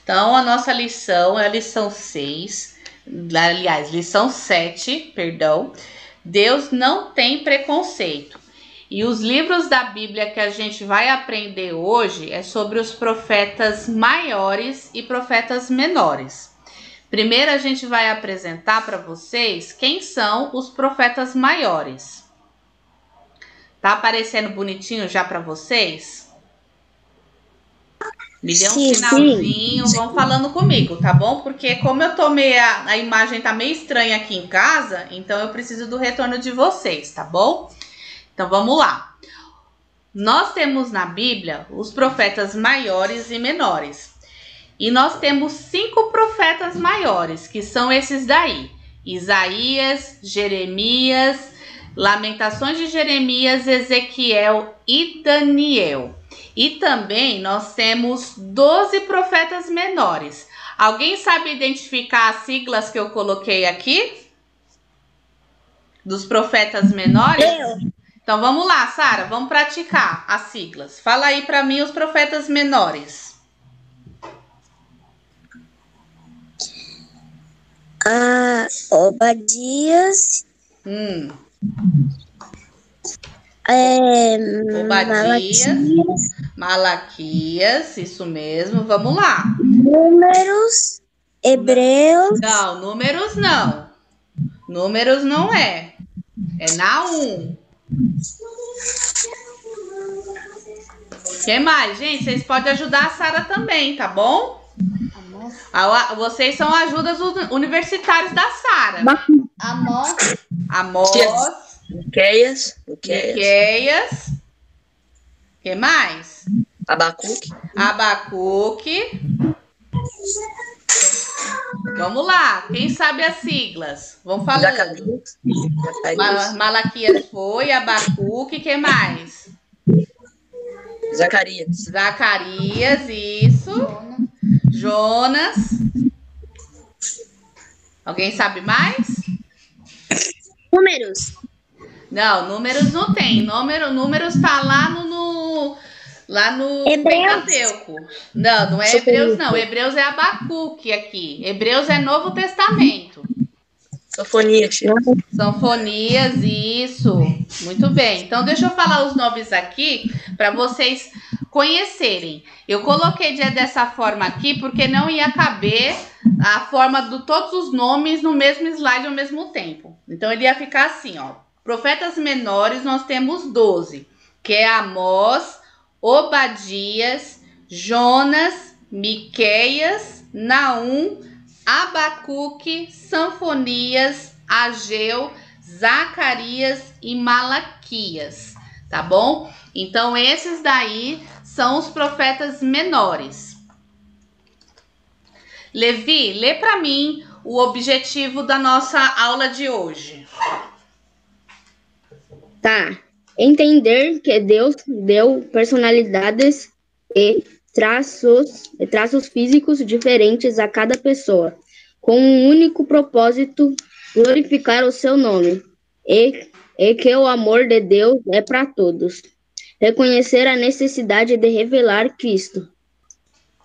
Então, a nossa lição é a lição 6, aliás, lição 7, perdão. Deus não tem preconceito. E os livros da Bíblia que a gente vai aprender hoje é sobre os profetas maiores e profetas menores. Primeiro a gente vai apresentar para vocês quem são os profetas maiores. Tá aparecendo bonitinho já para vocês? Me dê um sinalzinho, vão falando comigo, tá bom? Porque como eu tô a imagem tá meio estranha aqui em casa, então eu preciso do retorno de vocês, tá bom? Então vamos lá. Nós temos na Bíblia os profetas maiores e menores. E nós temos 5 profetas maiores, que são esses daí: Isaías, Jeremias, Lamentações de Jeremias, Ezequiel e Daniel. E também nós temos 12 profetas menores. Alguém sabe identificar as siglas que eu coloquei aqui? Dos profetas menores? Então vamos lá, Sara, vamos praticar as siglas. Fala aí para mim os profetas menores. Obadias. Obadias, Malaquias, isso mesmo, vamos lá. Números, Hebreus. Não, números não. Números não é. É Naum. O que mais, gente? Vocês podem ajudar a Sara também, tá bom? Vocês são ajudas universitários da Sara. Amós. Miqueias. O que mais? Abacuque. Vamos lá. Quem sabe as siglas? Vamos falando. Malaquias foi, Abacuque, que mais? Zacarias, isso. Jonas. Alguém sabe mais? Números. Não, números não tem. Números tá lá no Pentateuco. Não é Hebreus não. Hebreus é Abacuque aqui. Hebreus é Novo Testamento. Sanfonias, isso. Muito bem. Então, deixa eu falar os nomes aqui para vocês conhecerem. Eu coloquei dessa forma aqui porque não ia caber a forma de todos os nomes no mesmo slide ao mesmo tempo. Então, ele ia ficar assim, ó. Profetas menores, nós temos 12, que é Amós, Obadias, Jonas, Miqueias, Naum, Abacuque, Sanfonias, Ageu, Zacarias e Malaquias, tá bom? Então, esses daí são os profetas menores. Levi, lê para mim o objetivo da nossa aula de hoje. Tá. Entender que Deus deu personalidades e traços físicos diferentes a cada pessoa, com um único propósito, glorificar o seu nome, e que o amor de Deus é para todos. Reconhecer a necessidade de revelar Cristo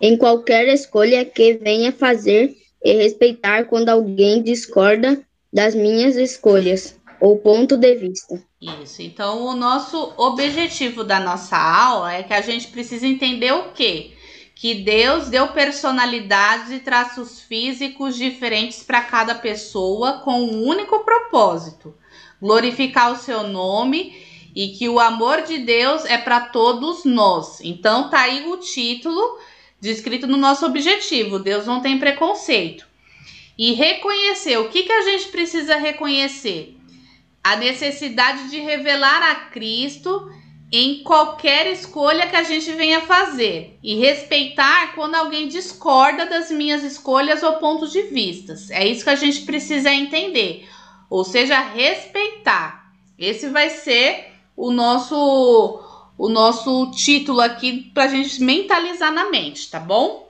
em qualquer escolha que venha fazer e respeitar quando alguém discorda das minhas escolhas ou ponto de vista. Isso, então o nosso objetivo da nossa aula é que a gente precisa entender o quê? Que Deus deu personalidades e traços físicos diferentes para cada pessoa com um único propósito, glorificar o seu nome e que o amor de Deus é para todos nós. Então tá aí o título descrito no nosso objetivo, Deus não tem preconceito. E reconhecer, o que a gente precisa reconhecer? A necessidade de revelar a Cristo em qualquer escolha que a gente venha fazer e respeitar quando alguém discorda das minhas escolhas ou pontos de vista. É isso que a gente precisa entender, ou seja, respeitar. Esse vai ser o nosso título aqui para a gente mentalizar na mente, tá bom?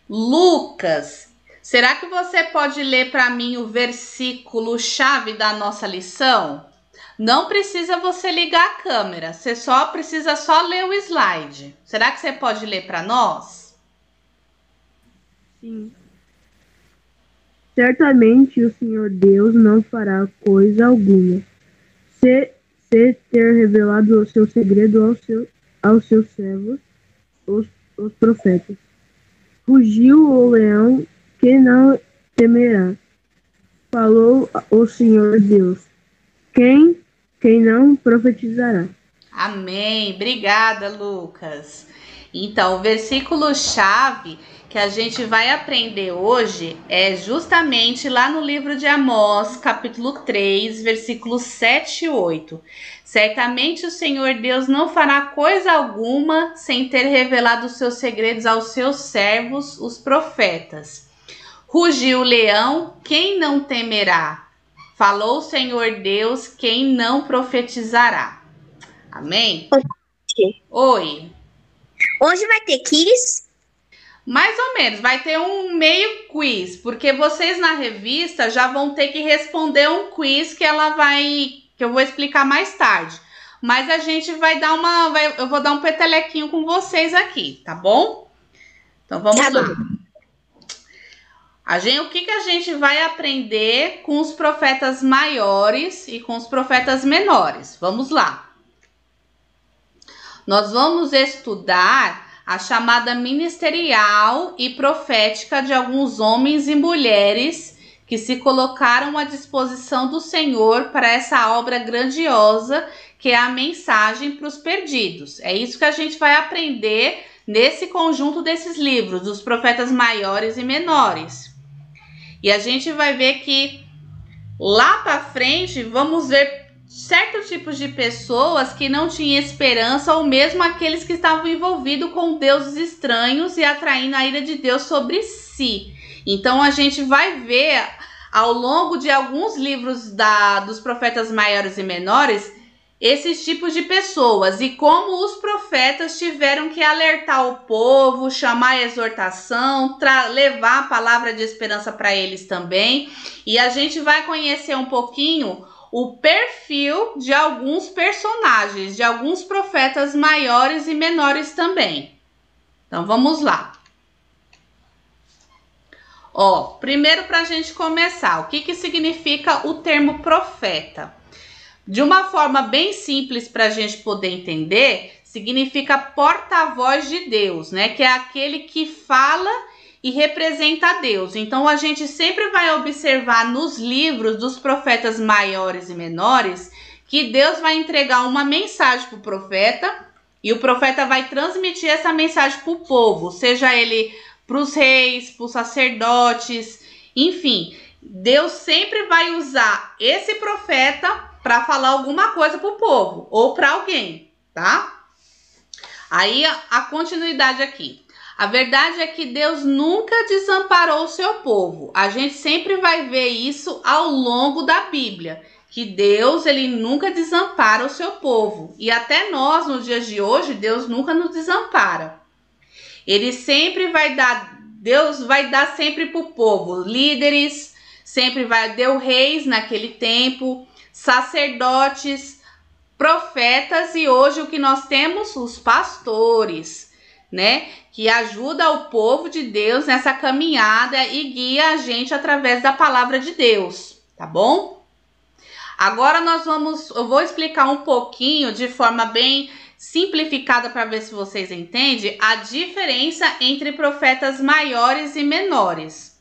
Lucas, será que você pode ler para mim o versículo-chave da nossa lição? Não precisa você ligar a câmera, você precisa só ler o slide. Será que você pode ler para nós? Sim. Certamente o Senhor Deus não fará coisa alguma, se ter revelado o seu segredo aos seus servos, os profetas. Rugiu o leão que não temerá. Falou o Senhor Deus. Quem não profetizará? Amém. Obrigada, Lucas. Então, o versículo-chave que a gente vai aprender hoje é justamente lá no livro de Amós, capítulo 3, versículos 7 e 8. Certamente o Senhor Deus não fará coisa alguma sem ter revelado os seus segredos aos seus servos, os profetas. Rugiu o leão, quem não temerá? Falou o Senhor Deus, quem não profetizará? Amém? Oi. Hoje vai ter quiz? Mais ou menos, vai ter um meio quiz, porque vocês na revista já vão ter que responder um quiz que eu vou explicar mais tarde. Mas a gente vai dar eu vou dar um petelequinho com vocês aqui, tá bom? Então vamos lá. O que a gente vai aprender com os profetas maiores e com os profetas menores? Vamos lá. Nós vamos estudar a chamada ministerial e profética de alguns homens e mulheres que se colocaram à disposição do Senhor para essa obra grandiosa que é a mensagem para os perdidos. É isso que a gente vai aprender nesse conjunto desses livros, dos profetas maiores e menores. E a gente vai ver que lá para frente vamos ver certos tipos de pessoas que não tinham esperança, ou mesmo aqueles que estavam envolvidos com deuses estranhos e atraindo a ira de Deus sobre si. Então a gente vai ver ao longo de alguns livros dos profetas maiores e menores esses tipos de pessoas e como os profetas tiveram que alertar o povo, chamar a exortação, levar a palavra de esperança para eles também. E a gente vai conhecer um pouquinho o perfil de alguns personagens, de alguns profetas maiores e menores também. Então vamos lá. Primeiro, para a gente começar, o que significa o termo profeta? De uma forma bem simples para a gente poder entender, significa porta-voz de Deus, né? Que é aquele que fala e representa Deus. Então a gente sempre vai observar nos livros dos profetas maiores e menores que Deus vai entregar uma mensagem para o profeta e o profeta vai transmitir essa mensagem para o povo, seja ele para os reis, para os sacerdotes, enfim. Deus sempre vai usar esse profeta para falar alguma coisa para o povo ou para alguém, tá? Aí a continuidade aqui. A verdade é que Deus nunca desamparou o seu povo. A gente sempre vai ver isso ao longo da Bíblia, que Deus, ele nunca desampara o seu povo. E até nós, nos dias de hoje, Deus nunca nos desampara. Ele sempre vai dar, Deus vai dar sempre para o povo líderes, deu reis naquele tempo, sacerdotes, profetas e hoje o que nós temos? Os pastores, né? Que ajuda o povo de Deus nessa caminhada e guia a gente através da palavra de Deus, tá bom? Agora eu vou explicar um pouquinho de forma bem simplificada para ver se vocês entendem a diferença entre profetas maiores e menores.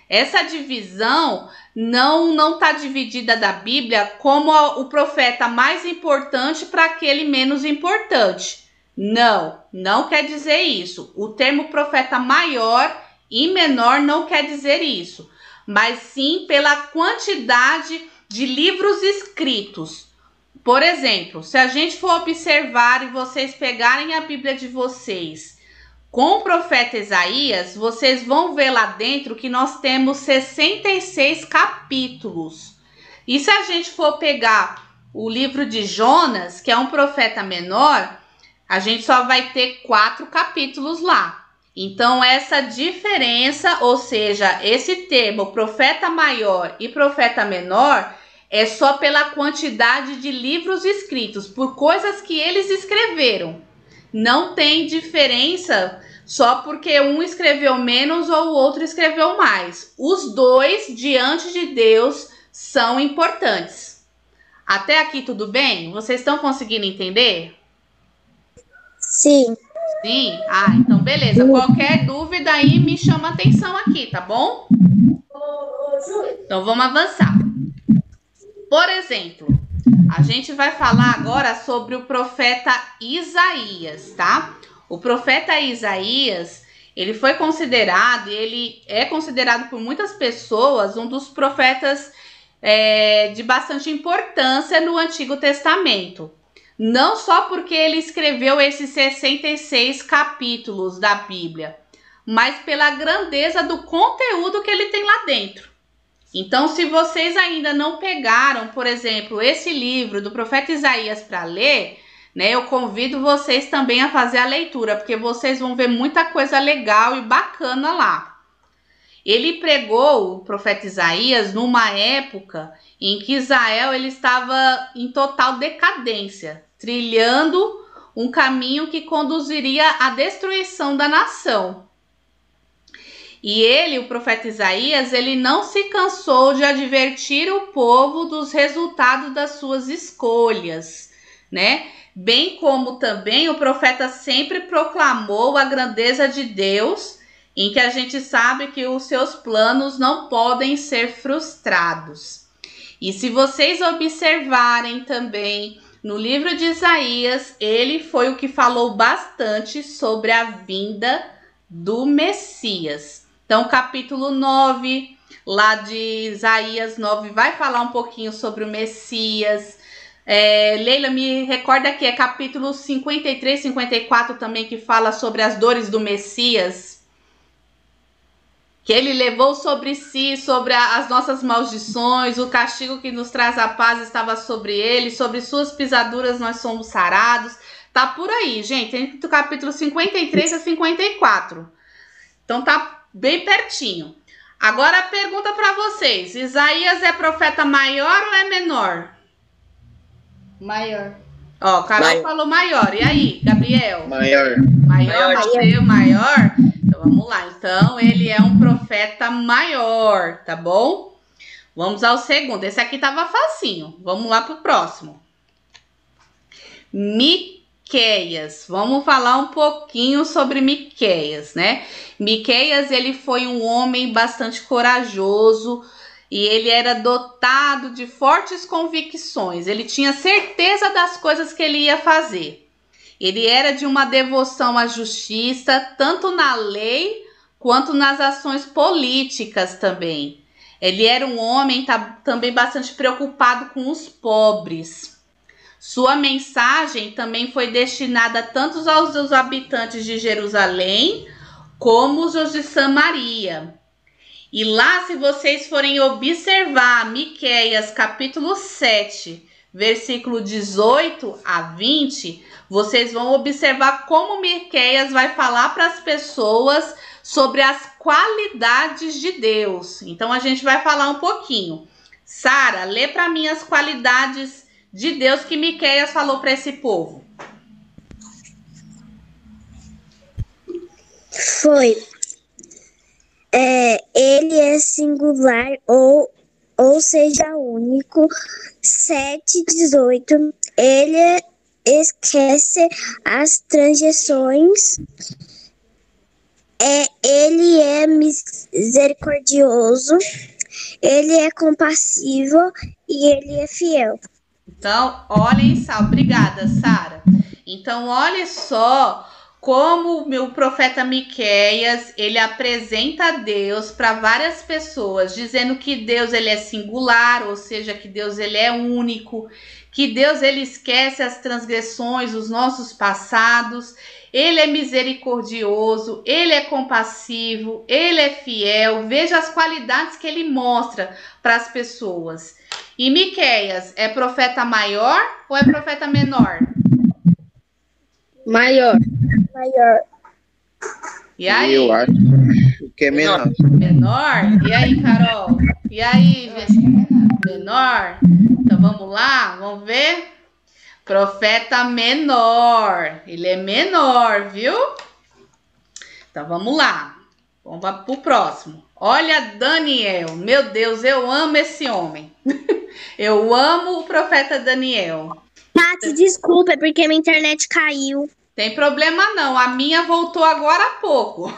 Essa divisão não está dividida da Bíblia como o profeta mais importante para aquele menos importante. Não quer dizer isso. O termo profeta maior e menor não quer dizer isso, mas sim pela quantidade de livros escritos. Por exemplo, se a gente for observar e vocês pegarem a Bíblia de vocês com o profeta Isaías, vocês vão ver lá dentro que nós temos 66 capítulos. E se a gente for pegar o livro de Jonas, que é um profeta menor, a gente só vai ter 4 capítulos lá. Então, essa diferença, ou seja, esse termo profeta maior e profeta menor, é só pela quantidade de livros escritos, por coisas que eles escreveram. Não tem diferença só porque um escreveu menos ou o outro escreveu mais. Os dois, diante de Deus, são importantes. Até aqui tudo bem? Vocês estão conseguindo entender? Sim. Sim? Ah, então beleza. Qualquer dúvida aí me chama atenção aqui, tá bom? Então vamos avançar. Por exemplo, a gente vai falar agora sobre o profeta Isaías, tá? O profeta Isaías, ele foi considerado, e ele é considerado por muitas pessoas um dos profetas de bastante importância no Antigo Testamento. Não só porque ele escreveu esses 66 capítulos da Bíblia, mas pela grandeza do conteúdo que ele tem lá dentro. Então, se vocês ainda não pegaram, por exemplo, esse livro do profeta Isaías para ler, né, eu convido vocês também a fazer a leitura, porque vocês vão ver muita coisa legal e bacana lá. Ele pregou, o profeta Isaías, numa época em que Israel ele estava em total decadência, trilhando um caminho que conduziria à destruição da nação. E ele, o profeta Isaías, ele não se cansou de advertir o povo dos resultados das suas escolhas, né? Bem como também o profeta sempre proclamou a grandeza de Deus, em que a gente sabe que os seus planos não podem ser frustrados. E se vocês observarem também no livro de Isaías, ele foi o que falou bastante sobre a vinda do Messias. Então, capítulo 9, lá de Isaías 9, vai falar um pouquinho sobre o Messias. Leila, me recorda que é capítulo 53, 54 também, que fala sobre as dores do Messias. Que ele levou sobre si, sobre as nossas maldições, o castigo que nos traz a paz estava sobre ele, sobre suas pisaduras nós somos sarados. Tá por aí, gente, entre o capítulo 53 a 54. Então tá bem pertinho. Agora a pergunta para vocês: Isaías é profeta maior ou é menor? Maior. Ó, Carol falou maior. E aí, Gabriel? Maior. Mateu, maior? Então vamos lá. Então ele é um profeta maior, tá bom? Vamos ao segundo. Esse aqui tava facinho. Vamos lá pro próximo. Miqueias. Vamos falar um pouquinho sobre Miqueias, né? Miqueias, ele foi um homem bastante corajoso e ele era dotado de fortes convicções. Ele tinha certeza das coisas que ele ia fazer. Ele era de uma devoção à justiça, tanto na lei quanto nas ações políticas também. Ele era um homem também bastante preocupado com os pobres. Sua mensagem também foi destinada tanto aos habitantes de Jerusalém como os de Samaria. E lá, se vocês forem observar Miqueias capítulo 7, versículo 18 a 20, vocês vão observar como Miqueias vai falar para as pessoas sobre as qualidades de Deus. Então a gente vai falar um pouquinho. Sara, lê para mim as qualidades de Deus que Miqueias falou para esse povo. Foi. Ele é singular ou seja único. 7:18. Ele esquece as transgressões. Ele é misericordioso. Ele é compassivo e ele é fiel. Então, olhem só, obrigada, Sara. Então, olha só como o profeta Miqueias, ele apresenta Deus para várias pessoas, dizendo que Deus ele é singular, ou seja, que Deus ele é único, que Deus ele esquece as transgressões, os nossos passados, ele é misericordioso, ele é compassivo, ele é fiel. Veja as qualidades que ele mostra para as pessoas. E Miqueias é profeta maior ou é profeta menor? Maior. E aí? Eu acho que é menor. Menor? E aí, Carol? E aí, menor? Então vamos lá, vamos ver? Profeta menor. Ele é menor, viu? Então vamos lá. Vamos para o próximo. Olha Daniel. Meu Deus, eu amo esse homem. Eu amo o profeta Daniel. Tati, desculpa, é porque minha internet caiu. Tem problema não, a minha voltou agora há pouco.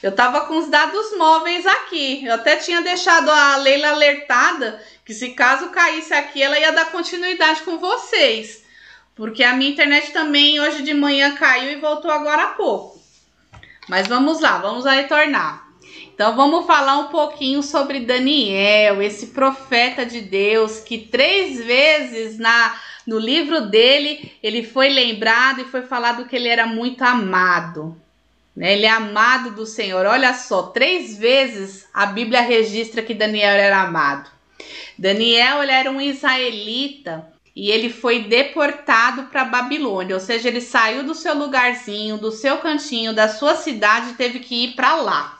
Eu tava com os dados móveis aqui. Eu até tinha deixado a Leila alertada que se caso caísse aqui, ela ia dar continuidade com vocês. Porque a minha internet também hoje de manhã caiu e voltou agora há pouco. Mas vamos lá, vamos retornar. Então vamos falar um pouquinho sobre Daniel, esse profeta de Deus que 3 vezes no livro dele ele foi lembrado e foi falado que ele era muito amado. Né? Ele é amado do Senhor. Olha só, 3 vezes a Bíblia registra que Daniel era amado. Daniel ele era um israelita e ele foi deportado para Babilônia, ou seja, ele saiu do seu lugarzinho, do seu cantinho, da sua cidade e teve que ir para lá.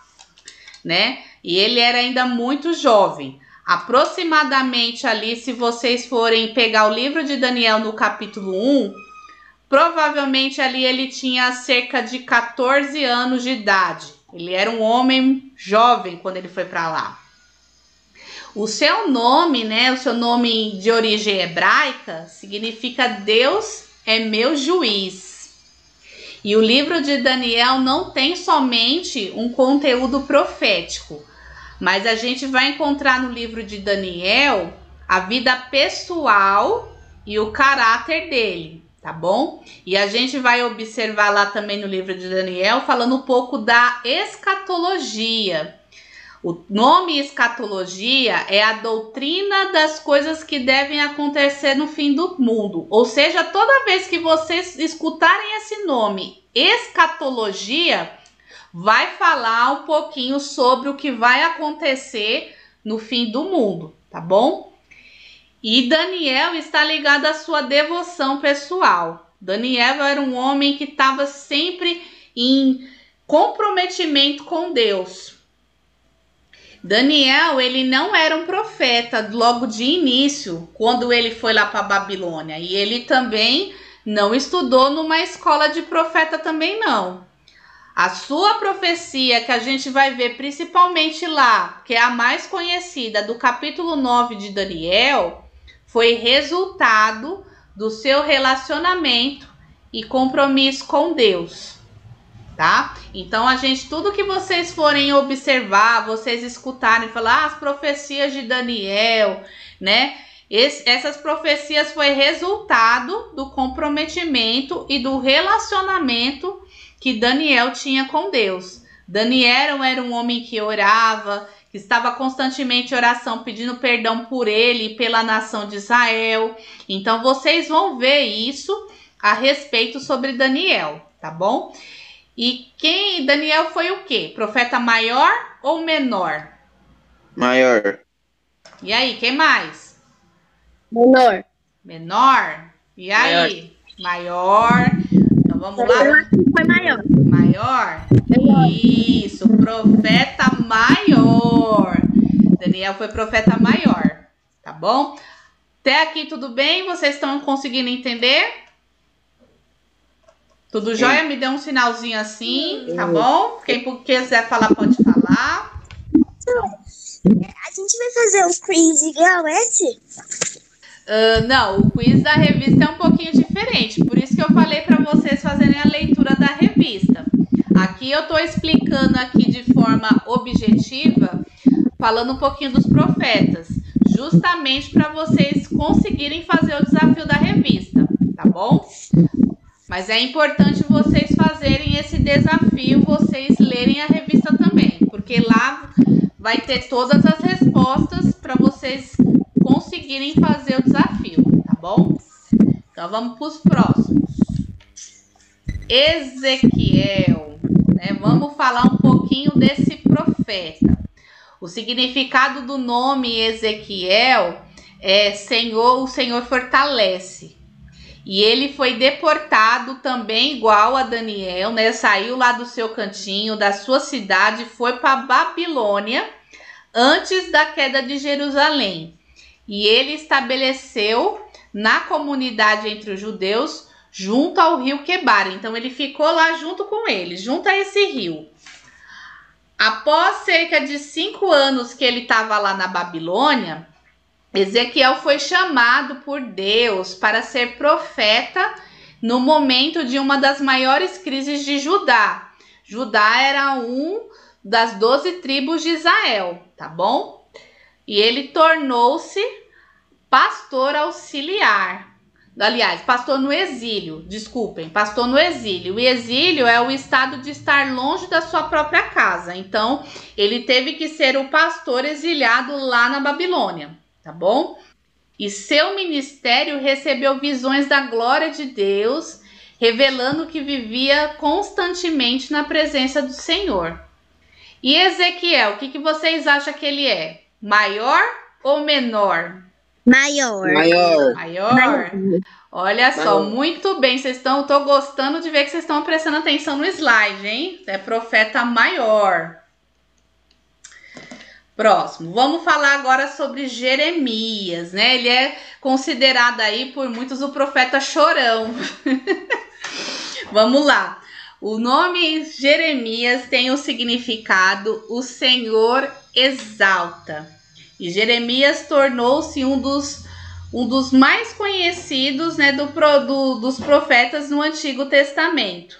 Né? E ele era ainda muito jovem. Aproximadamente ali, se vocês forem pegar o livro de Daniel no capítulo 1, provavelmente ali ele tinha cerca de 14 anos de idade. Ele era um homem jovem quando ele foi para lá. O seu nome, né, o seu nome de origem hebraica, significa Deus é meu juiz. E o livro de Daniel não tem somente um conteúdo profético, mas a gente vai encontrar no livro de Daniel a vida pessoal e o caráter dele, tá bom? E a gente vai observar lá também no livro de Daniel falando um pouco da escatologia. O nome escatologia é a doutrina das coisas que devem acontecer no fim do mundo. Ou seja, toda vez que vocês escutarem esse nome, escatologia, vai falar um pouquinho sobre o que vai acontecer no fim do mundo, tá bom? E Daniel está ligado à sua devoção pessoal. Daniel era um homem que estava sempre em comprometimento com Deus. Daniel, ele não era um profeta logo de início, quando ele foi lá para a Babilônia. E ele também não estudou numa escola de profeta também não. A sua profecia, que a gente vai ver principalmente lá, que é a mais conhecida, do capítulo 9 de Daniel, foi resultado do seu relacionamento e compromisso com Deus. Tá? Então, tudo que vocês forem observar, vocês escutarem, falar as profecias de Daniel, né? Essas profecias foi resultado do comprometimento e do relacionamento que Daniel tinha com Deus. Daniel era um homem que orava, que estava constantemente em oração, pedindo perdão por ele e pela nação de Israel. Então, vocês vão ver isso a respeito sobre Daniel, tá bom? E Daniel foi o quê? Profeta maior ou menor? Maior. E aí, quem mais? Menor. Menor? E aí? Maior. Então vamos lá. Foi maior. Maior? Isso, profeta maior. Daniel foi profeta maior, tá bom? Até aqui tudo bem? Vocês estão conseguindo entender? Tudo jóia? Me dê um sinalzinho assim, tá bom? Quem quiser falar, pode falar. A gente vai fazer um quiz igual esse? Não, o quiz da revista é um pouquinho diferente. Por isso que eu falei para vocês fazerem a leitura da revista. Aqui eu estou explicando aqui de forma objetiva, falando um pouquinho dos profetas. Justamente para vocês conseguirem fazer o desafio da revista, tá bom? Mas é importante vocês fazerem esse desafio, vocês lerem a revista também, porque lá vai ter todas as respostas para vocês conseguirem fazer o desafio, tá bom? Então vamos para os próximos. Ezequiel, né? Vamos falar um pouquinho desse profeta. O significado do nome Ezequiel é Senhor, o Senhor fortalece. E ele foi deportado também, igual a Daniel, né? Saiu lá do seu cantinho, da sua cidade, foi para Babilônia antes da queda de Jerusalém. E ele estabeleceu na comunidade entre os judeus junto ao rio Quebar. Então ele ficou lá junto com eles, junto a esse rio. Após cerca de 5 anos que ele estava lá na Babilônia, Ezequiel foi chamado por Deus para ser profeta no momento de uma das maiores crises de Judá. Judá era das 12 tribos de Israel, tá bom? E ele tornou-se pastor auxiliar. Aliás, pastor no exílio, desculpem, pastor no exílio. O exílio é o estado de estar longe da sua própria casa. Então, ele teve que ser o pastor exiliado lá na Babilônia, tá bom? E seu ministério recebeu visões da glória de Deus, revelando que vivia constantemente na presença do Senhor. E Ezequiel, o que vocês acham que ele é? Maior ou menor? Maior. Maior. Olha só, muito bem. Tô gostando de ver que vocês estão prestando atenção no slide, hein? É profeta maior. Próximo. Vamos falar agora sobre Jeremias, né? Ele é considerado aí por muitos o profeta chorão. Vamos lá. O nome Jeremias tem o significado o Senhor exalta. E Jeremias tornou-se um dos mais conhecidos, né, dos profetas no Antigo Testamento.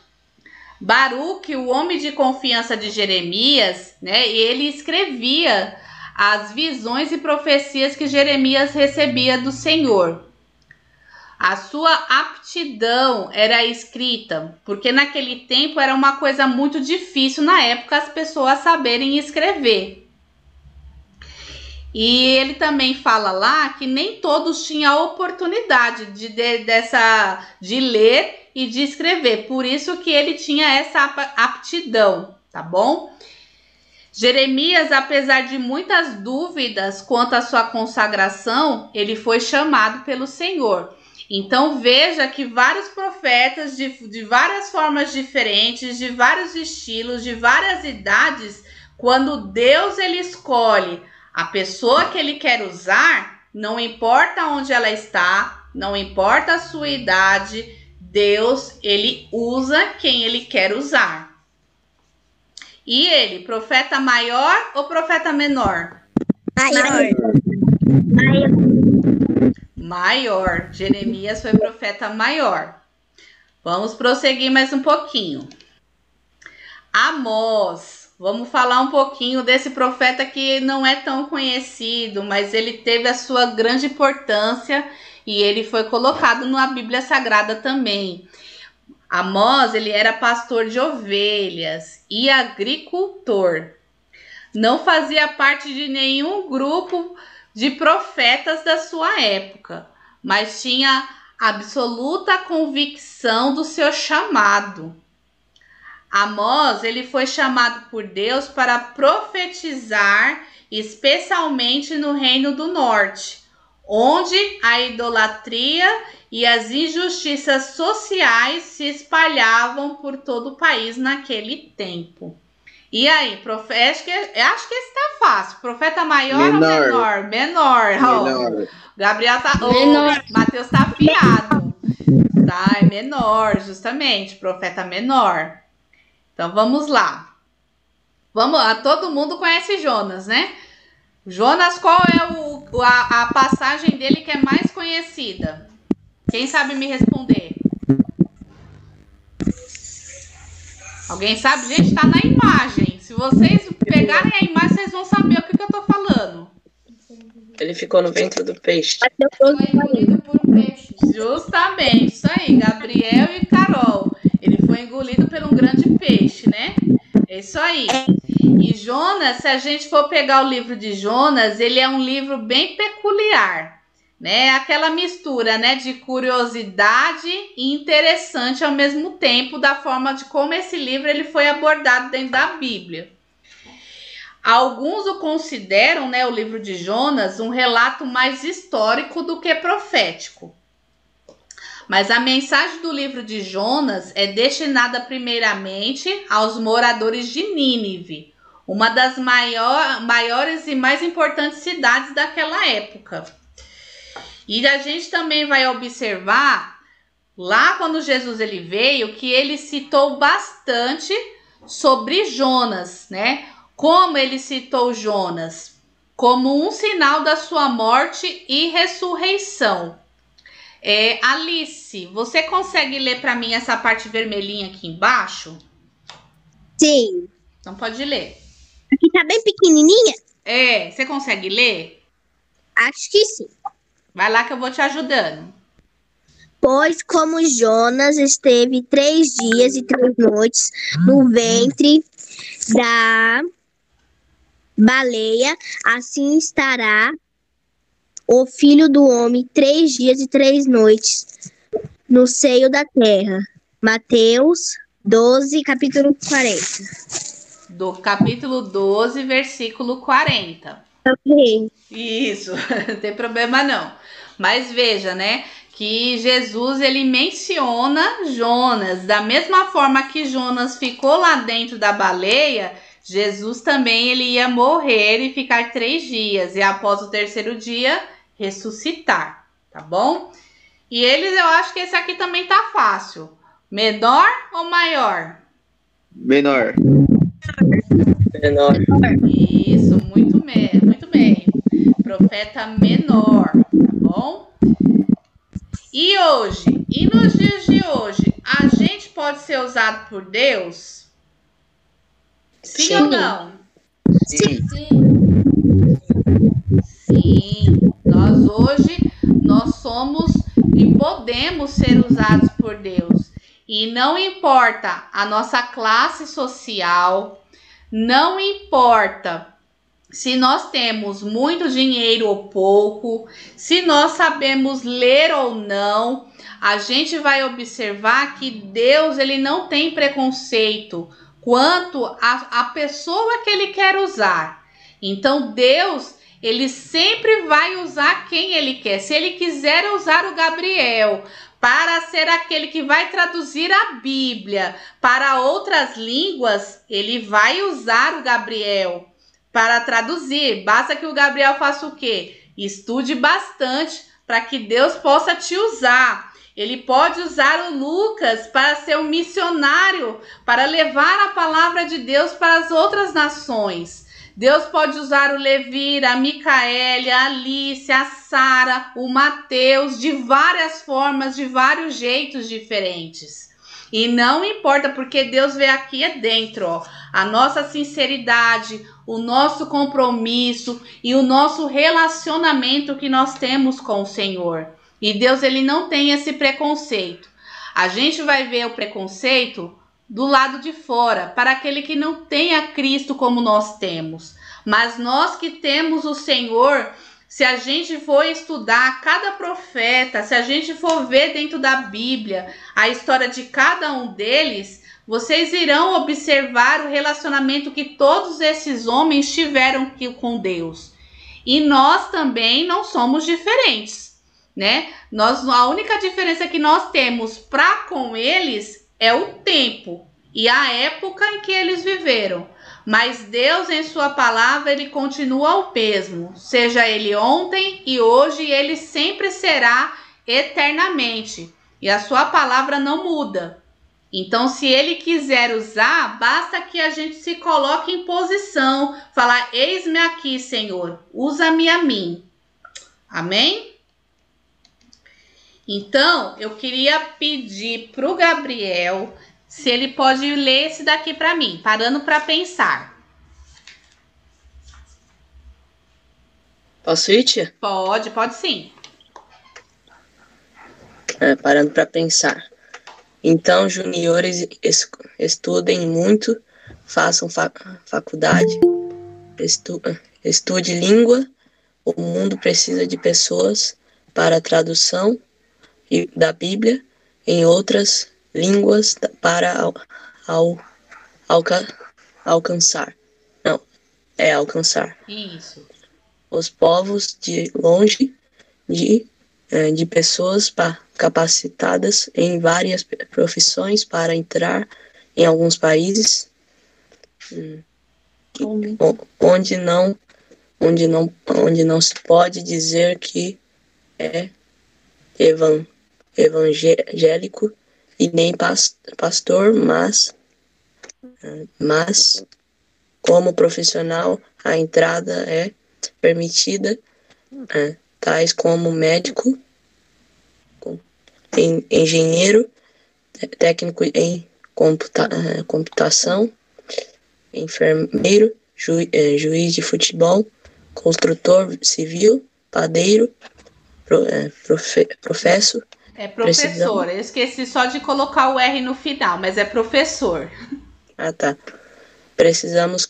Baruque, o homem de confiança de Jeremias, né, ele escrevia as visões e profecias que Jeremias recebia do Senhor. A sua aptidão era escrita, porque naquele tempo era uma coisa muito difícil na época as pessoas saberem escrever. E ele também fala lá que nem todos tinham a oportunidade de ler e de escrever. Por isso que ele tinha essa aptidão, tá bom? Jeremias, apesar de muitas dúvidas quanto à sua consagração, ele foi chamado pelo Senhor. Então veja que vários profetas de várias formas diferentes, de vários estilos, de várias idades, quando Deus ele escolhe a pessoa que ele quer usar, não importa onde ela está, não importa a sua idade, Deus, ele usa quem ele quer usar. E ele, profeta maior ou profeta menor? Maior. Jeremias foi profeta maior. Vamos prosseguir mais um pouquinho. Amós. Vamos falar um pouquinho desse profeta que não é tão conhecido, mas ele teve a sua grande importância e ele foi colocado na Bíblia Sagrada também. Amós, ele era pastor de ovelhas e agricultor. Não fazia parte de nenhum grupo de profetas da sua época, mas tinha absoluta convicção do seu chamado. Amós, ele foi chamado por Deus para profetizar, especialmente no Reino do Norte, onde a idolatria e as injustiças sociais se espalhavam por todo o país naquele tempo. E aí, acho que esse tá fácil. Profeta maior ou menor? Menor. Gabriel tá... Mateus tá afiado. Tá, é menor, justamente. Profeta menor. Então, vamos lá. Todo mundo conhece Jonas, né? Jonas, qual é a passagem dele que é mais conhecida? Quem sabe me responder? Alguém sabe? Gente, tá na imagem. Se vocês pegarem a imagem, vocês vão saber o que eu tô falando. Ele ficou no ventre do peixe. Foi engolido por um peixe. Justamente, isso aí. Gabriel e Carol. Ele foi engolido por um grande peixe, né? É isso aí. E Jonas, se a gente for pegar o livro de Jonas, ele é um livro bem peculiar, né? Aquela mistura, né, de curiosidade e interessante ao mesmo tempo, da forma de como esse livro ele foi abordado dentro da Bíblia. Alguns o consideram, né, o livro de Jonas, um relato mais histórico do que profético. Mas a mensagem do livro de Jonas é destinada primeiramente aos moradores de Nínive, uma das maiores e mais importantes cidades daquela época. E a gente também vai observar lá quando Jesus ele veio, que ele citou bastante sobre Jonas, né? Como ele citou Jonas? Como um sinal da sua morte e ressurreição. Alice, você consegue ler para mim essa parte vermelhinha aqui embaixo? Sim. Então pode ler. Aqui tá bem pequenininha? Você consegue ler? Acho que sim. Vai lá que eu vou te ajudando. Pois como Jonas esteve 3 dias e 3 noites no ventre da baleia, assim estará o Filho do Homem 3 dias e 3 noites no seio da terra. Mateus 12, capítulo 40. Do capítulo 12, versículo 40. Ok. Isso, não tem problema não. Mas veja, né, que Jesus, ele menciona Jonas. Da mesma forma que Jonas ficou lá dentro da baleia, Jesus também ele ia morrer e ficar 3 dias. E após o 3º dia, ressuscitar, tá bom? E eu acho que esse aqui também tá fácil. Menor ou maior? Menor. Menor. Isso, muito bem. Profeta menor, tá bom? E hoje, e nos dias de hoje, a gente pode ser usado por Deus? Sim ou não? Sim. Sim. Nós somos e podemos ser usados por Deus. E não importa a nossa classe social, não importa se nós temos muito dinheiro ou pouco, se nós sabemos ler ou não, a gente vai observar que Deus ele não tem preconceito quanto a pessoa que ele quer usar. Então Deus ele sempre vai usar quem ele quer. Se ele quiser usar o Gabriel para ser aquele que vai traduzir a Bíblia para outras línguas, ele vai usar o Gabriel para traduzir. Basta que o Gabriel faça o quê? Estude bastante para que Deus possa te usar. Ele pode usar o Lucas para ser um missionário, para levar a palavra de Deus para as outras nações. Deus pode usar o Levi, a Micaele, a Alice, a Sara, o Mateus, de várias formas, de vários jeitos diferentes. E não importa, porque Deus vê aqui dentro, ó, a nossa sinceridade, o nosso compromisso e o nosso relacionamento que nós temos com o Senhor. E Deus, ele não tem esse preconceito. A gente vai ver o preconceito do lado de fora, para aquele que não tem a Cristo como nós temos. Mas nós que temos o Senhor, se a gente for estudar cada profeta, se a gente for ver dentro da Bíblia a história de cada um deles, vocês irão observar o relacionamento que todos esses homens tiveram com Deus. E nós também não somos diferentes, né? A única diferença que nós temos para com eles é o tempo e a época em que eles viveram. Mas Deus, em sua palavra, ele continua o mesmo. Seja ele ontem e hoje, ele sempre será eternamente. E a sua palavra não muda. Então, se ele quiser usar, basta que a gente se coloque em posição. Falar, eis-me aqui, Senhor. Usa-me a mim. Amém? Então, eu queria pedir para o Gabriel se ele pode ler esse daqui para mim, parando para pensar. Posso ir, tia? Pode sim. Parando para pensar. Então, juniores, estudem muito, façam faculdade, estude língua. O mundo precisa de pessoas para a tradução da Bíblia em outras línguas para alcançar. Não, alcançar. Isso. Os povos de longe de pessoas capacitadas em várias profissões para entrar em alguns países onde não se pode dizer que é evangélico e nem pastor, mas como profissional a entrada é permitida, tais como médico, engenheiro, técnico em computação, enfermeiro, juiz de futebol, construtor civil, padeiro, professor. É professor. Eu esqueci só de colocar o R no final, mas é professor. Ah, tá. Precisamos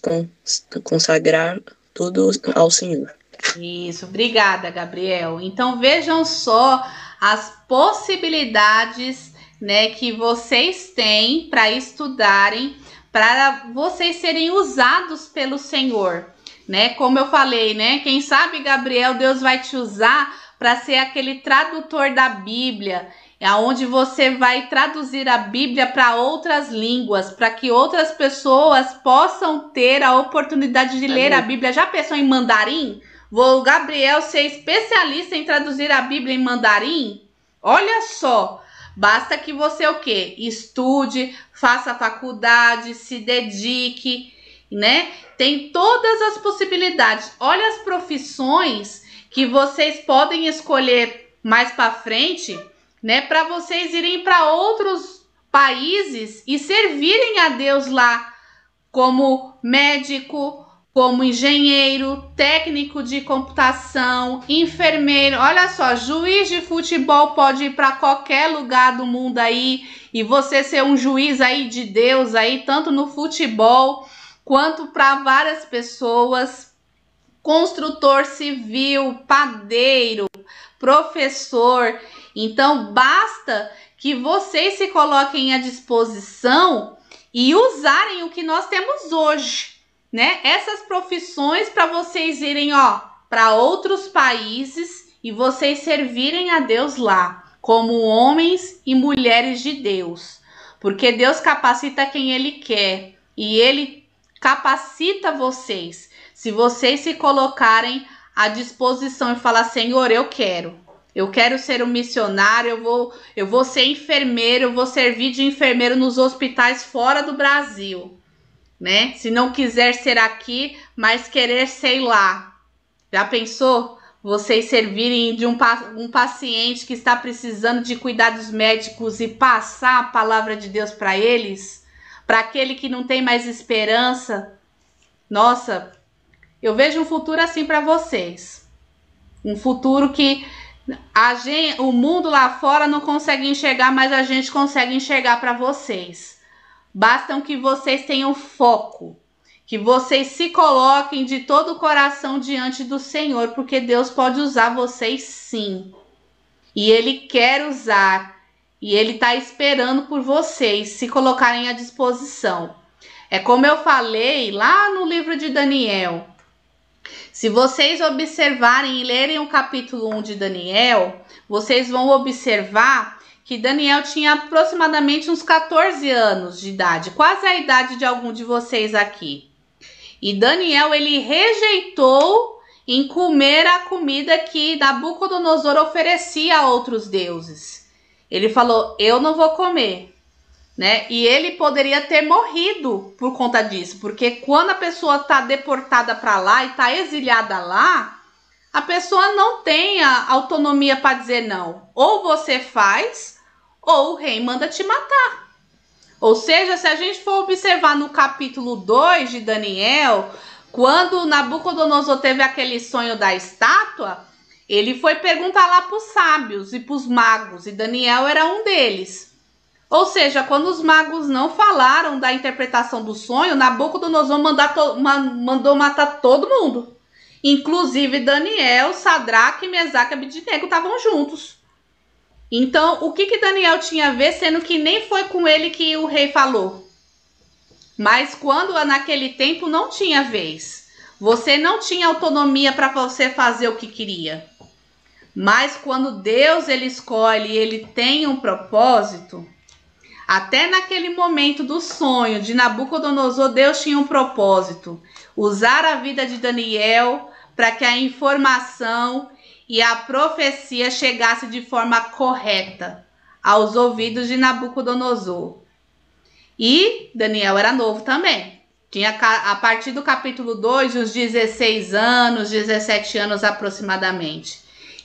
consagrar tudo ao Senhor. Isso, obrigada, Gabriel. Então vejam só as possibilidades, né, que vocês têm para estudarem, para vocês serem usados pelo Senhor, né? Como eu falei, né? Quem sabe, Gabriel, Deus vai te usar para ser aquele tradutor da Bíblia, onde você vai traduzir a Bíblia para outras línguas, para que outras pessoas possam ter a oportunidade de ler a Bíblia. Já pensou em mandarim? Vou, Gabriel, ser especialista em traduzir a Bíblia em mandarim? Olha só, basta que você o quê? Estude, faça faculdade, se dedique, né? Tem todas as possibilidades. Olha as profissões que vocês podem escolher mais para frente, né? Para vocês irem para outros países e servirem a Deus lá, como médico, como engenheiro, técnico de computação, enfermeiro. Olha só, juiz de futebol pode ir para qualquer lugar do mundo aí e você ser um juiz aí de Deus aí, tanto no futebol quanto para várias pessoas. Construtor civil, padeiro, professor. Então basta que vocês se coloquem à disposição e usarem o que nós temos hoje, né? Essas profissões para vocês irem, para outros países e vocês servirem a Deus lá, como homens e mulheres de Deus. Porque Deus capacita quem Ele quer e Ele capacita vocês. Se vocês se colocarem à disposição e falar, Senhor, eu quero ser um missionário, eu vou ser enfermeiro, eu vou servir de enfermeiro nos hospitais fora do Brasil, né? Se não quiser ser aqui, mas querer ser lá. Já pensou? Vocês servirem de um paciente que está precisando de cuidados médicos e passar a palavra de Deus para eles? Para aquele que não tem mais esperança? Nossa, eu vejo um futuro assim para vocês. Um futuro que o mundo lá fora não consegue enxergar, mas a gente consegue enxergar para vocês. Basta que vocês tenham foco, que vocês se coloquem de todo o coração diante do Senhor, porque Deus pode usar vocês sim. E Ele quer usar, e Ele está esperando por vocês se colocarem à disposição. É como eu falei lá no livro de Daniel. Se vocês observarem e lerem o capítulo 1 de Daniel, vocês vão observar que Daniel tinha aproximadamente uns 14 anos de idade, quase a idade de algum de vocês aqui. E Daniel, ele rejeitou em comer a comida que Nabucodonosor oferecia a outros deuses. Ele falou, eu não vou comer. Né? E ele poderia ter morrido por conta disso, porque quando a pessoa está deportada para lá e está exiliada lá, a pessoa não tem a autonomia para dizer não. Ou você faz, ou o rei manda te matar. Ou seja, se a gente for observar no capítulo 2 de Daniel, quando Nabucodonosor teve aquele sonho da estátua, ele foi perguntar lá para os sábios e para os magos, e Daniel era um deles. Ou seja, quando os magos não falaram da interpretação do sonho, Nabucodonosor mandou matar todo mundo. Inclusive Daniel, Sadraque, Mesaque e Abednego estavam juntos. Então, o que Daniel tinha a ver, sendo que nem foi com ele que o rei falou? Mas quando naquele tempo não tinha vez. Você não tinha autonomia para você fazer o que queria. Mas quando Deus ele escolhe e ele tem um propósito... Até naquele momento do sonho de Nabucodonosor, Deus tinha um propósito. Usar a vida de Daniel para que a informação e a profecia chegasse de forma correta aos ouvidos de Nabucodonosor. E Daniel era novo também. Tinha a partir do capítulo 2, uns 16 anos, 17 anos aproximadamente.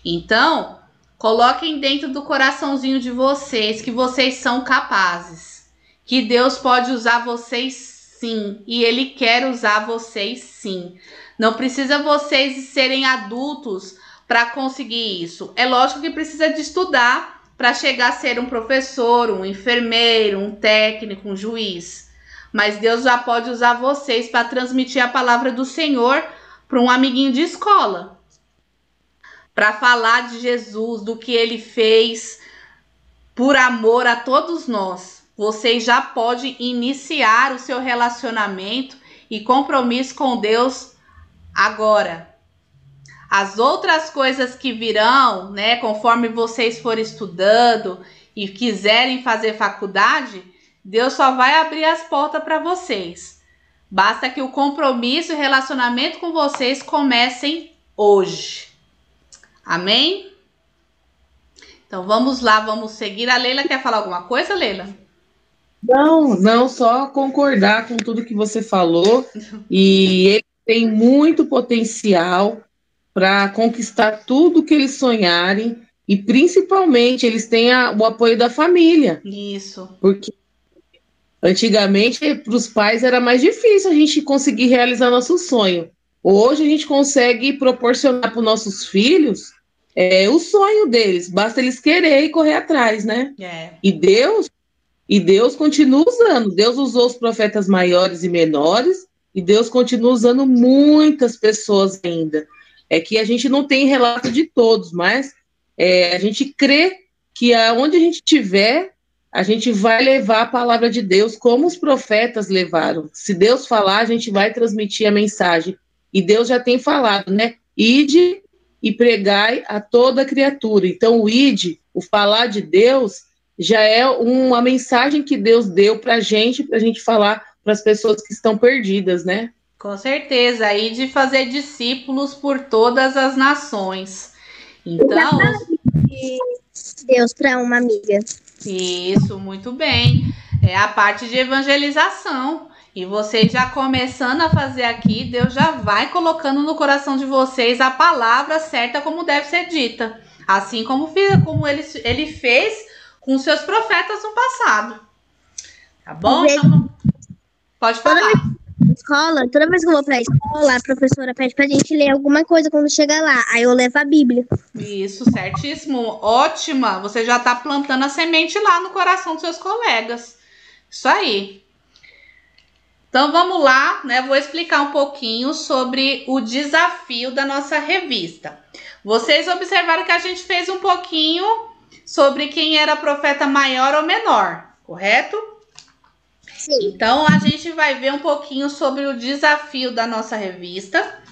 Então, coloquem dentro do coraçãozinho de vocês que vocês são capazes. Que Deus pode usar vocês sim. E Ele quer usar vocês sim. Não precisa vocês serem adultos para conseguir isso. É lógico que precisa de estudar para chegar a ser um professor, um enfermeiro, um técnico, um juiz. Mas Deus já pode usar vocês para transmitir a palavra do Senhor para um amiguinho de escola. Para falar de Jesus, do que Ele fez por amor a todos nós. Vocês já podem iniciar o seu relacionamento e compromisso com Deus agora. As outras coisas que virão, né, conforme vocês forem estudando e quiserem fazer faculdade, Deus só vai abrir as portas para vocês. Basta que o compromisso e relacionamento com vocês comecem hoje. Amém? Então vamos lá, vamos seguir. A Leila quer falar alguma coisa, Leila? Não, só concordar com tudo que você falou. E ele tem muito potencial para conquistar tudo que eles sonharem. E principalmente eles têm o apoio da família. Isso. Porque antigamente para os pais era mais difícil a gente conseguir realizar nosso sonho. Hoje a gente consegue proporcionar para os nossos filhos o sonho deles. Basta eles quererem e correr atrás, né? E Deus continua usando. Deus usou os profetas maiores e menores, e Deus continua usando muitas pessoas ainda. É que a gente não tem relato de todos, mas a gente crê que aonde a gente estiver, a gente vai levar a palavra de Deus como os profetas levaram. Se Deus falar, a gente vai transmitir a mensagem. E Deus já tem falado, né? Ide e pregai a toda criatura. Então, o ide, o falar de Deus, já é uma mensagem que Deus deu para a gente falar para as pessoas que estão perdidas, né? Com certeza, aí de fazer discípulos por todas as nações. Então, Deus para uma amiga. Isso, muito bem. É a parte de evangelização. E vocês já começando a fazer aqui, Deus já vai colocando no coração de vocês a palavra certa como deve ser dita. Assim como ele fez com seus profetas no passado. Tá bom? Então, pode falar. Toda vez que eu vou pra escola, a professora pede pra gente ler alguma coisa quando chegar lá. Aí eu levo a Bíblia. Isso, certíssimo. Ótima. Você já tá plantando a semente lá no coração dos seus colegas. Isso aí. Então vamos lá, né? Vou explicar um pouquinho sobre o desafio da nossa revista. Vocês observaram que a gente fez um pouquinho sobre quem era profeta maior ou menor, correto? Sim. Então a gente vai ver um pouquinho sobre o desafio da nossa revista.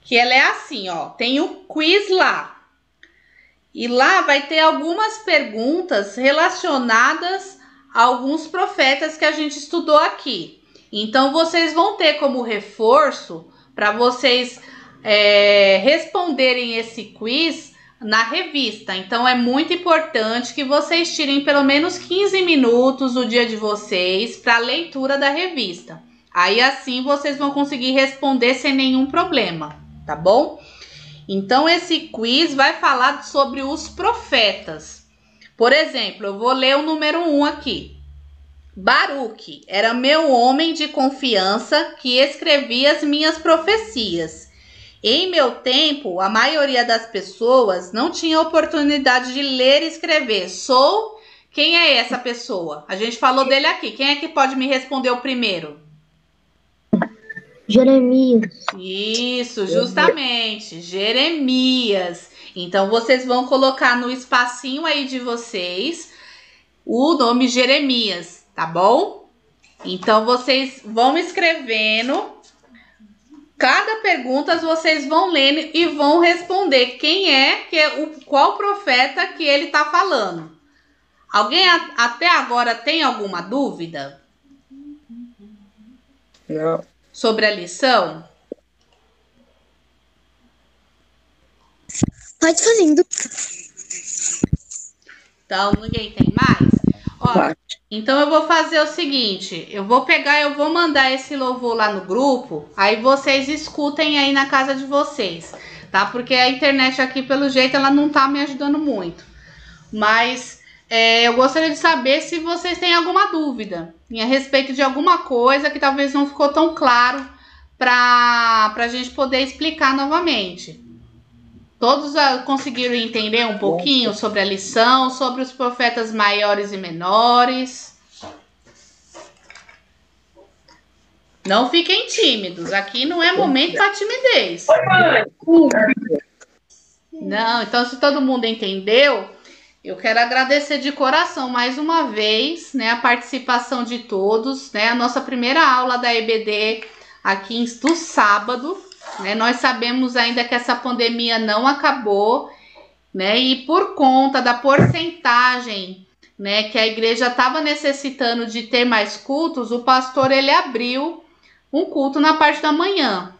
Que ela é assim, ó. Tem o quiz lá. E lá vai ter algumas perguntas relacionadas a alguns profetas que a gente estudou aqui. Então vocês vão ter como reforço para vocês responderem esse quiz na revista. Então é muito importante que vocês tirem pelo menos 15 minutos do dia de vocês para a leitura da revista. Aí assim vocês vão conseguir responder sem nenhum problema, tá bom? Então esse quiz vai falar sobre os profetas. Por exemplo, eu vou ler o número 1 aqui. Baruque era meu homem de confiança que escrevia as minhas profecias. Em meu tempo, a maioria das pessoas não tinha oportunidade de ler e escrever. Quem é essa pessoa? A gente falou dele aqui. Quem é que pode me responder o primeiro? Jeremias. Isso, justamente. Jeremias. Então, vocês vão colocar no espacinho aí de vocês o nome Jeremias, tá bom? Então, vocês vão escrevendo. Cada pergunta vocês vão lendo e vão responder qual profeta que ele está falando. Alguém até agora tem alguma dúvida? Não. Sobre a lição? Pode fazendo. Então, ninguém tem mais? Ó, Pati. então eu vou fazer o seguinte, eu vou mandar esse louvor lá no grupo, aí vocês escutem aí na casa de vocês, tá? Porque a internet aqui, pelo jeito, ela não tá me ajudando muito. Mas eu gostaria de saber se vocês têm alguma dúvida a respeito de alguma coisa que talvez não ficou tão claro para a gente poder explicar novamente. Todos conseguiram entender um pouquinho sobre a lição, sobre os profetas maiores e menores? Não fiquem tímidos, aqui não é momento para timidez. Não, então se todo mundo entendeu, eu quero agradecer de coração mais uma vez, né, a participação de todos, né, a nossa primeira aula da EBD aqui do sábado, né, nós sabemos ainda que essa pandemia não acabou, né, e por conta da porcentagem, né, que a igreja estava necessitando de ter mais cultos, o pastor ele abriu um culto na parte da manhã.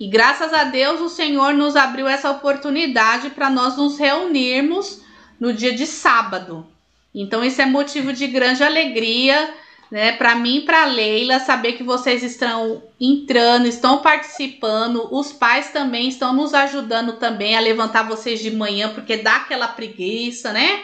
E graças a Deus o Senhor nos abriu essa oportunidade para nós nos reunirmos no dia de sábado. Então isso é motivo de grande alegria, né, para mim e para a Leila, saber que vocês estão entrando, estão participando, os pais também estão nos ajudando também a levantar vocês de manhã, porque dá aquela preguiça, né?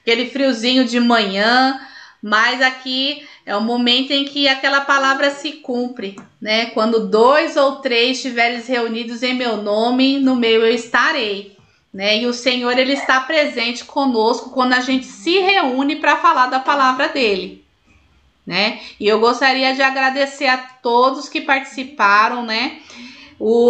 Aquele friozinho de manhã, mas aqui é o momento em que aquela palavra se cumpre, né? Quando 2 ou 3 estiveres reunidos em meu nome, no meio eu estarei, né? E o Senhor, ele está presente conosco quando a gente se reúne para falar da palavra dele, né? E eu gostaria de agradecer a todos que participaram, né?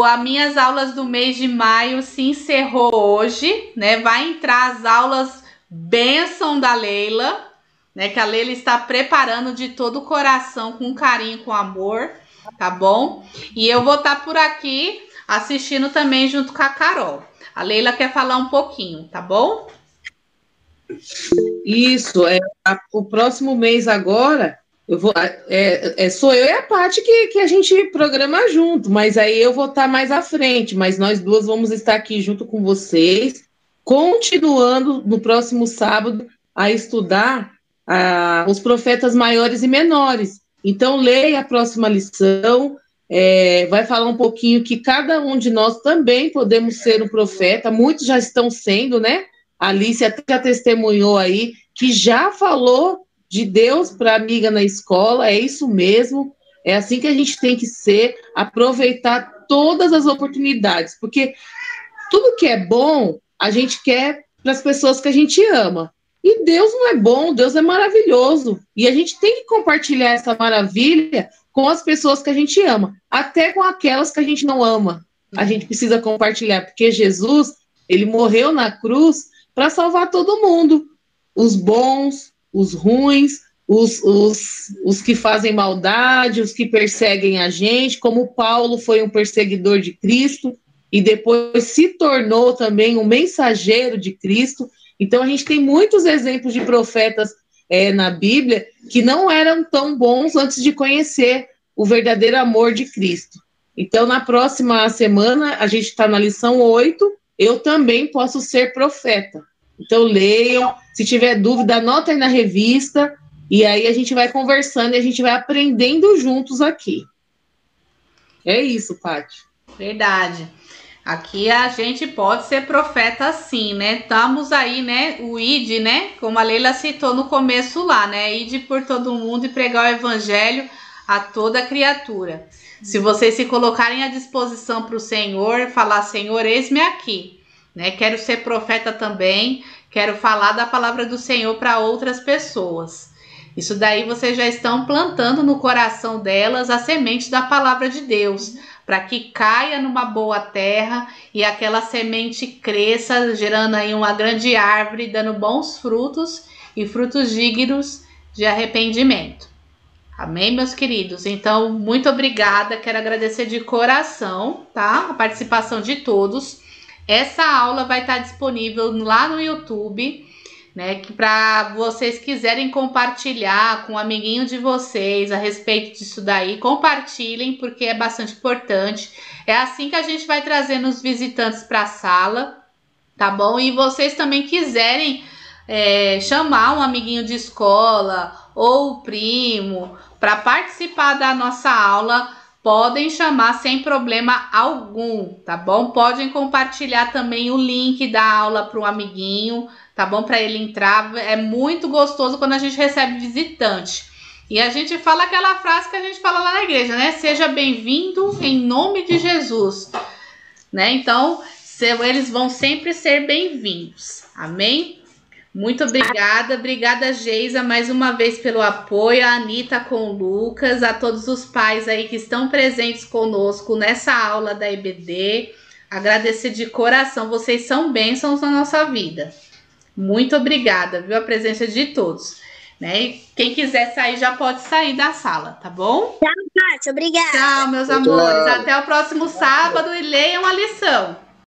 As minhas aulas do mês de maio se encerrou hoje, né? Vai entrar as aulas bênção da Leila, né? Que a Leila está preparando de todo o coração, com carinho, com amor, tá bom? E eu vou estar por aqui assistindo também junto com a Carol. A Leila quer falar um pouquinho, tá bom? Isso, o próximo mês agora, sou eu e a Paty que a gente programa junto, mas aí eu vou estar mais à frente, mas nós duas vamos estar aqui junto com vocês, continuando no próximo sábado a estudar os profetas maiores e menores. Então, leia a próxima lição, vai falar um pouquinho que cada um de nós também podemos ser um profeta, muitos já estão sendo, né? A Alice até já testemunhou aí, que já falou de Deus para a amiga na escola, é isso mesmo, é assim que a gente tem que ser, aproveitar todas as oportunidades, porque tudo que é bom, a gente quer para as pessoas que a gente ama. E Deus não é bom, Deus é maravilhoso. E a gente tem que compartilhar essa maravilha com as pessoas que a gente ama, até com aquelas que a gente não ama. A gente precisa compartilhar, porque Jesus, ele morreu na cruz para salvar todo mundo. Os bons, os ruins, os que fazem maldade, os que perseguem a gente, como Paulo foi um perseguidor de Cristo e depois se tornou também um mensageiro de Cristo. Então, a gente tem muitos exemplos de profetas na Bíblia que não eram tão bons antes de conhecer o verdadeiro amor de Cristo. Então, na próxima semana, a gente está na lição 8, eu também posso ser profeta. Então, leiam, se tiver dúvida, anotem na revista, e aí a gente vai conversando e a gente vai aprendendo juntos aqui. É isso, Paty. Verdade. Aqui a gente pode ser profeta sim, né? Estamos aí, né? O ID, né? Como a Leila citou no começo lá, né? ID por todo mundo e pregar o evangelho a toda criatura. Se vocês se colocarem à disposição para o Senhor, falar, Senhor, eis-me aqui, né? Quero ser profeta também, quero falar da palavra do Senhor para outras pessoas. Isso daí vocês já estão plantando no coração delas a semente da palavra de Deus, para que caia numa boa terra e aquela semente cresça, gerando aí uma grande árvore, dando bons frutos e frutos dignos de arrependimento. Amém, meus queridos? Então, muito obrigada, quero agradecer de coração, tá? A participação de todos. Essa aula vai estar disponível lá no YouTube, né? Que para vocês quiserem compartilhar com um amiguinho de vocês a respeito disso daí, compartilhem, porque é bastante importante. É assim que a gente vai trazendo os visitantes para a sala, tá bom? E vocês também quiserem chamar um amiguinho de escola ou o primo para participar da nossa aula, podem chamar sem problema algum, tá bom? Podem compartilhar também o link da aula para o amiguinho, tá bom? Para ele entrar. É muito gostoso quando a gente recebe visitante. E a gente fala aquela frase que a gente fala lá na igreja, né? Seja bem-vindo em nome de Jesus, né? Então, eles vão sempre ser bem-vindos. Amém? Muito obrigada. Obrigada, Geisa, mais uma vez pelo apoio. A Anitta com o Lucas, a todos os pais aí que estão presentes conosco nessa aula da EBD. Agradecer de coração. Vocês são bênçãos na nossa vida. Muito obrigada, viu? A presença de todos. Né? E quem quiser sair já pode sair da sala, tá bom? Tchau, Paty. Obrigada. Tchau, meus amores. Até o próximo sábado e leiam a lição.